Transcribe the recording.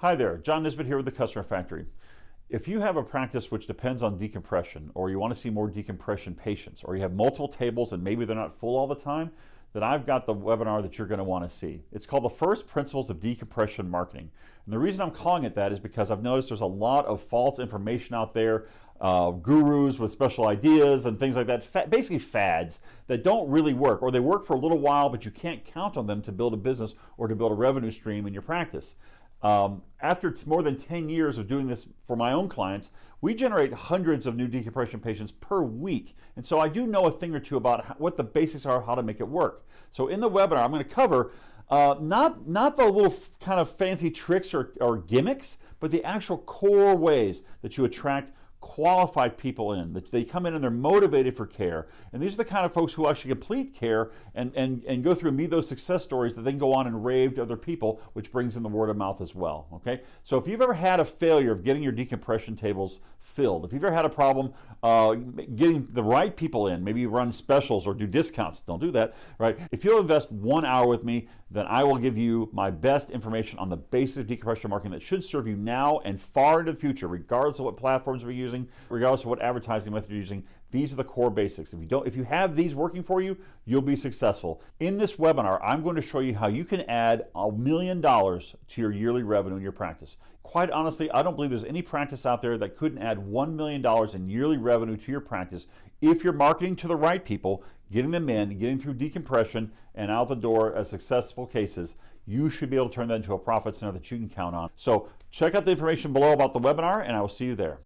Hi there, John Nisbet here with the Customer Factory. If you have a practice which depends on decompression, or you want to see more decompression patients, or you have multiple tables and maybe they're not full all the time, then I've got the webinar that you're going to want to see. It's called The First Principles of Decompression Marketing. And the reason I'm calling it that is because I've noticed there's a lot of false information out there, gurus with special ideas and things like that, basically fads that don't really work, or they work for a little while, but you can't count on them to build a business or to build a revenue stream in your practice. After more than 10 years of doing this for my own clients, we generate hundreds of new decompression patients per week. And so I do know a thing or two about what the basics are, how to make it work. So in the webinar, I'm going to cover not the little kind of fancy tricks or gimmicks, but the actual core ways that you attract qualified people in, that they come in and they're motivated for care. And these are the kind of folks who actually complete care and go through and be those success stories that then go on and rave to other people, which brings in the word of mouth as well. Okay, so if you've ever had a failure of getting your decompression tables filled, if you've ever had a problem getting the right people in, maybe you run specials or do discounts, don't do that, right? If you'll invest 1 hour with me, then I will give you my best information on the basics of decompression marketing that should serve you now and far into the future, regardless of what platforms we're using, regardless of what advertising method you're using. These are the core basics. If you have these working for you, you'll be successful. In this webinar, I'm going to show you how you can add $1 million to your yearly revenue in your practice. Quite honestly, I don't believe there's any practice out there that couldn't add $1 million in yearly revenue to your practice if you're marketing to the right people, getting them in, getting through decompression and out the door as successful cases. You should be able to turn that into a profit center that you can count on. So check out the information below about the webinar, and I will see you there.